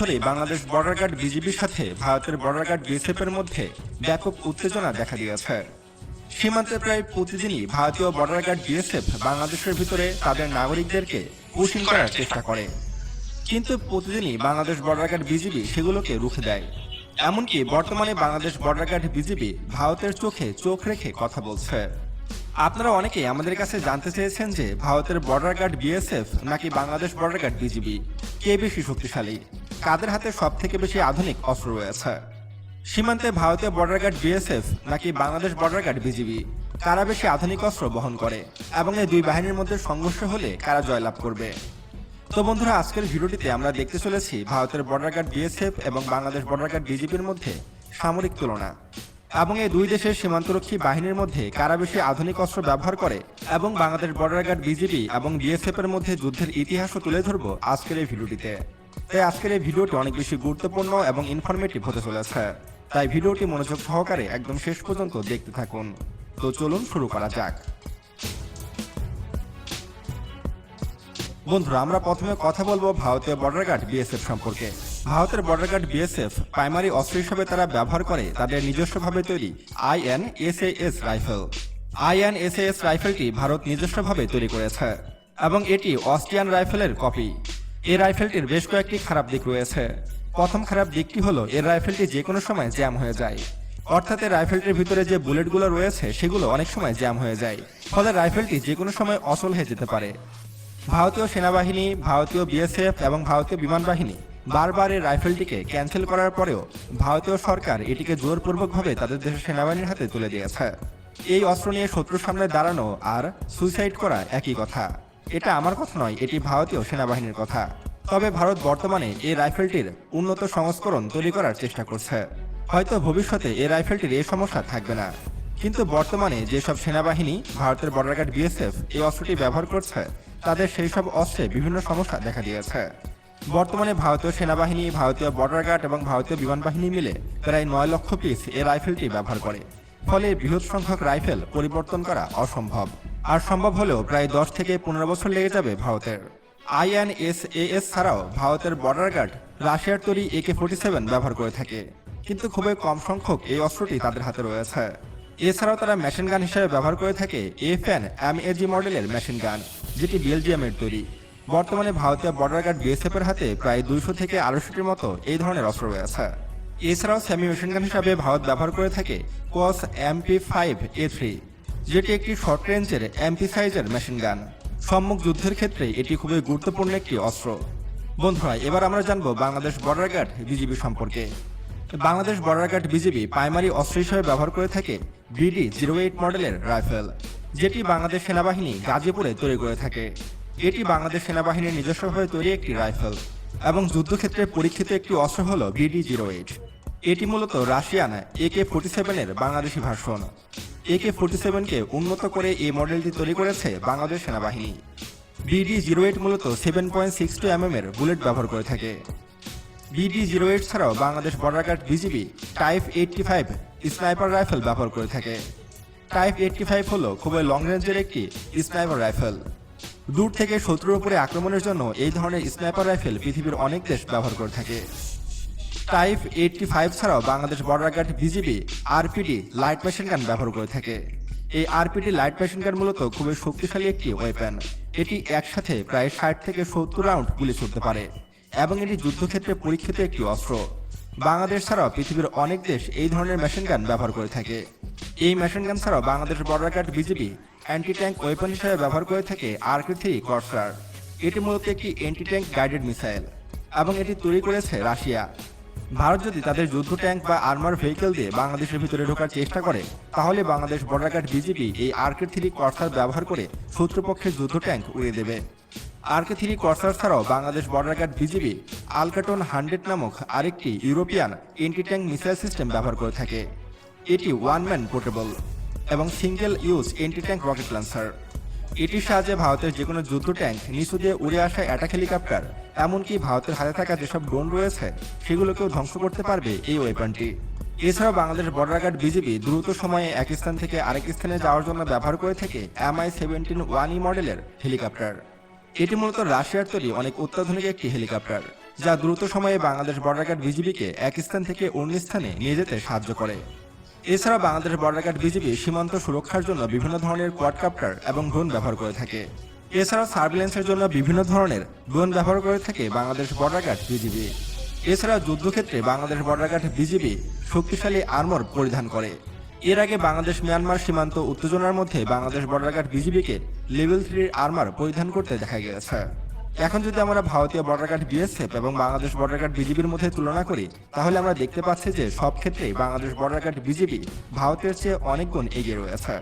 ধরে Bangladesh border guard বিজিবির সাথে ভারতের বর্ডার গার্ড বিএসএফ এর মধ্যে ব্যাপক উত্তেজনা দেখা দিয়েছে। সীমান্তে প্রায় প্রতিদিনই ভারতীয় বর্ডার গার্ড বিএসএফ বাংলাদেশের ভিতরে তাদের নাগরিকদেরকে পুশিং করার চেষ্টা করে, কিন্তু প্রতিদিনই বাংলাদেশ বর্ডার গার্ড বিজিবি সেগুলোকে রুখে দেয়। এমনকি বর্তমানে বাংলাদেশ বর্ডার গার্ড বিজিবি ভারতের চোখে চোখ রেখে কথা বলছে। আপনারা অনেকেই আমাদের কাছে জানতে চেয়েছেন যে ভারতের বর্ডার গার্ড বিএসএফ নাকি বাংলাদেশ বর্ডার গার্ড বিজিবি কে বেশি শক্তিশালী, কাদের হাতে সব থেকে বেশি আধুনিক অস্ত্র রয়েছে। সীমান্তে ভারতীয় বর্ডার গার্ড বিএসএফ নাকি বাংলাদেশ বর্ডার গার্ড বিজিবি কারা বেশি আধুনিক অস্ত্র বহন করে এবং এই দুই বাহিনীর মধ্যে সংঘর্ষ হলে কারা জয়লাভ করবে। তো বন্ধুরা, আজকের ভিডিওটিতে আমরা দেখতে চলেছি ভারতের বর্ডার গার্ড বিএসএফ এবং বাংলাদেশ বর্ডার গার্ড বিজিবির মধ্যে সামরিক তুলনা এবং এই দুই দেশের সীমান্তরক্ষী বাহিনীর মধ্যে কারা বেশি আধুনিক অস্ত্র ব্যবহার করে এবং বাংলাদেশ বর্ডার গার্ড বিজিবি এবং বিএসএফ এর মধ্যে যুদ্ধের ইতিহাসও তুলে ধরব আজকের এই ভিডিওটিতে। তাই আজকের এই ভিডিওটি অনেক বেশি গুরুত্বপূর্ণ এবং ইনফরমেটিভ হতে চলেছে, তাই ভিডিওটি মনোযোগ সহকারে একদম শেষ পর্যন্ত দেখতে থাকুন। তো চলুন শুরু করা যাক। বন্ধুরা, আমরা প্রথমে কথা বলবো ভারতীয় বর্ডার গার্ড বিএসএফ সম্পর্কে। ভারতের বর্ডার গার্ড বিএসএফ প্রাইমারি অস্ত্র হিসেবে তারা ব্যবহার করে তাদের নিজস্বভাবে তৈরি INSAS রাইফেল। INSAS রাইফেলটি ভারত নিজস্বভাবে তৈরি করেছে এবং এটি অস্ট্রিয়ান রাইফেলের কপি। এই রাইফেলটির বেশ কয়েকটি খারাপ দিক রয়েছে। প্রথম খারাপ দিকটি হলো এর রাইফেলটি যে কোনো সময় জ্যাম হয়ে যায়, অর্থাৎ এই রাইফেলটির ভিতরে যে বুলেটগুলো রয়েছে সেগুলো অনেক সময় জ্যাম হয়ে যায়, ফলে রাইফেলটি যে কোনো সময় অচল হয়ে যেতে পারে। ভারতীয় সেনাবাহিনী, ভারতীয় বিএসএফ এবং ভারতীয় বিমান বাহিনী বারবার এই রাইফেলটিকে ক্যান্সেল করার পরেও ভারতীয় সরকার এটিকে জোরপূর্বকভাবে তাদের দেশের সেনাবাহিনীর হাতে তুলে দিয়েছে। এই অস্ত্র নিয়ে শত্রুর সামনে দাঁড়ানো আর সুইসাইড করা একই কথা। এটা আমার কথা নয়, এটি ভারতীয় সেনাবাহিনীর কথা। তবে ভারত বর্তমানে এই রাইফেলটির উন্নত সংস্করণ তৈরি করার চেষ্টা করছে। হয়তো ভবিষ্যতে এই রাইফেলটির এই সমস্যা থাকবে না, কিন্তু বর্তমানে যেসব সেনাবাহিনী ভারতের বর্ডার গার্ড বিএসএফ এই অস্ত্রটি ব্যবহার করছে তাদের সেই সব অস্ত্রে বিভিন্ন সমস্যা দেখা দিয়েছে। বর্তমানে ভারতীয় সেনাবাহিনী, ভারতীয় বর্ডার গার্ড এবং ভারতীয় বিমান বাহিনী মিলে প্রায় 9 লক্ষ পিস এই রাইফেলটি ব্যবহার করে, ফলে বৃহৎ সংখ্যক রাইফেল পরিবর্তন করা অসম্ভব। আর সম্ভব হলেও প্রায় 10 থেকে 15 বছর লেগে যাবে ভারতের। INSAS ছাড়াও ভারতের বর্ডার গার্ড রাশিয়ার তৈরি AK-47 ব্যবহার করে থাকে, কিন্তু খুবই কম সংখ্যক এই অস্ত্রটি তাদের হাতে রয়েছে। এছাড়াও তারা মেশিন গান হিসেবে ব্যবহার করে থাকে FN MAG মডেলের মেশিন গান, যেটি বেলজিয়ামের তৈরি। বর্তমানে ভারতীয় বর্ডার গার্ড বিএসএফ এর হাতে প্রায় 200 থেকে 250টির মতো এই ধরনের অস্ত্র রয়েছে। এছাড়াও সেমি মেশিন গান হিসাবে ভারত ব্যবহার করে থাকে COS MP5A3, যেটি একটি শর্ট রেঞ্জের MP সাইজের মেশিন গান। সম্মুখ যুদ্ধের ক্ষেত্রে এটি খুবই গুরুত্বপূর্ণ একটি অস্ত্র। বন্ধুরা, এবার আমরা জানবো বাংলাদেশ বর্ডার গার্ড বিজিবি সম্পর্কে। Bangladesh border guard BGB primary অস্ত্র হিসেবে ব্যবহার করে থাকে BD-08 মডেলের রাইফেল, যেটি বাংলাদেশ সেনাবাহিনী গাজীপুরে তৈরি করে থাকে। এটি বাংলাদেশ সেনাবাহিনীর নিজস্বভাবে তৈরি একটি রাইফেল এবং যুদ্ধক্ষেত্রে পরীক্ষিত একটি অস্ত্র হল BD-08। এটি মূলত রাশিয়ান AK-47 এর বাংলাদেশি ভার্সন। AK-47কে উন্নত করে এই মডেলটি তৈরি করেছে বাংলাদেশ সেনাবাহিনী। BD-08 মূলত 7.62 mm এর বুলেট ব্যবহার করে থাকে। BD-08 ছাড়াও Bangladesh border guard BGB type 85 sniper rifle ব্যবহার করে থাকে। টাইপ 85 হলো খুবই লং রেঞ্জের একটি স্নাইপার রাইফেল। দূর থেকে শত্রুর উপরে আক্রমণের জন্য এই ধরনের স্নাইপার রাইফেল পৃথিবীর অনেক দেশ ব্যবহার করে থাকে। টাইপ 85 ছাড়াও Bangladesh border guard BGB RPD light machine gun ব্যবহার করে থাকে। এই RPD লাইট মেশিন গান মূলত খুবই শক্তিশালী একটি ওয়েপন। এটি একসাথে প্রায় 60 থেকে 70 রাউন্ড গুলি ছুড়তে পারে এবং এটি যুদ্ধক্ষেত্রে পরীক্ষিত একটি অস্ত্র। বাংলাদেশ ছাড়াও পৃথিবীর অনেক দেশ এই ধরনের মেশিন গান ব্যবহার করে থাকে। এই মেশিন গান ছাড়াও Bangladesh border guard BGB anti tank weapon হিসেবে ব্যবহার করে থাকে RK-3 কর্সার। এটি মূলত একটি অ্যান্টি ট্যাঙ্ক গাইডেড মিসাইল এবং এটি তৈরি করেছে রাশিয়া। ভারত যদি তাদের যুদ্ধ ট্যাঙ্ক বা আর্মার ভেহিকেল দিয়ে বাংলাদেশের ভিতরে ঢোকার চেষ্টা করে, তাহলে বাংলাদেশ বর্ডার গার্ড বিজিবি এই RK-3 কর্সার ব্যবহার করে শত্রুপক্ষের যুদ্ধ ট্যাঙ্ক উড়িয়ে দেবে। RK-3 কর্সার ছাড়াও বাংলাদেশ বর্ডার গার্ড বিজিবি আলকাটন 100 নামক আরেকটি European anti tank missile system ব্যবহার করে থাকে। এটি ওয়ান ম্যান পোর্টেবল এবং single use anti tank rocket launcher. এটির সাহায্যে ভারতের যে কোনো যুদ্ধ ট্যাঙ্ক নিচু দিয়ে উড়ে আসা অ্যাটাক হেলিকপ্টার, এমনকি ভারতের হাতে থাকা যেসব ড্রোন রয়েছে সেগুলোকেও ধ্বংস করতে পারবে এই ওয়েপনটি। এছাড়াও বাংলাদেশ বর্ডার গার্ড বিজিবি দ্রুত সময়ে এক স্থান থেকে আরেক স্থানে যাওয়ার জন্য ব্যবহার করে থাকে MI-17 1E মডেলের হেলিকপ্টার। এটি মূলত রাশিয়ার তৈরি অনেক অত্যাধুনিক একটি হেলিকপ্টার, যা দ্রুত সময়ে বাংলাদেশ বর্ডার গার্ড বিজিবিকে এক স্থান থেকে অন্য স্থানে নিয়ে যেতে সাহায্য করে। এছাড়া বাংলাদেশ বর্ডার গার্ড বিজিবি সীমান্ত সুরক্ষার জন্য বিভিন্ন ধরনের কোয়াডকপ্টার এবং ড্রোন ব্যবহার করে থাকে। এছাড়াও সার্ভিলেন্সের জন্য বিভিন্ন ধরনের ড্রোন ব্যবহার করে থাকে বাংলাদেশ বর্ডার গার্ড বিজিবি। এছাড়া যুদ্ধক্ষেত্রে বাংলাদেশ বর্ডার গার্ড বিজিবি শক্তিশালী আর্মর পরিধান করে। এর আগে বাংলাদেশ মিয়ানমার সীমান্ত উত্তেজনার মধ্যে বাংলাদেশ বর্ডার গার্ড বিজিবিকে লেভেল 3 আর্মার পরিধান করতে দেখা গেছে। এখন যদি আমরা ভারতীয় বর্ডার গার্ড বিএসএফ এবং বাংলাদেশ বর্ডার গার্ড বিজিবির মধ্যে তুলনা করি, তাহলে আমরা দেখতে পাচ্ছি যে সব ক্ষেত্রেই বাংলাদেশ বর্ডার গার্ড বিজিবি ভারতের চেয়ে অনেক গুণ এগিয়ে রয়েছে।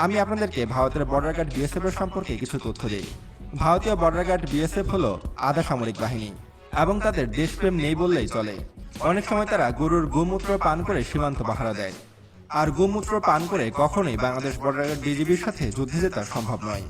আমি আপনাদেরকে ভারতের বর্ডার গার্ড বিএসএফ এর সম্পর্কে কিছু তথ্য দিই। ভারতীয় বর্ডার গার্ড বিএসএফ হলো আধা সামরিক বাহিনী এবং তাদের দেশপ্রেম নেই বললেই চলে। অনেক সময় তারা গরুর গোমূত্র পান করে সীমান্ত পাহারা দেয়, আর গোমূত্র পান করে কখনোই বাংলাদেশ বর্ডার গার্ড বিজিবির সাথে যুদ্ধে জেতা সম্ভব নয়।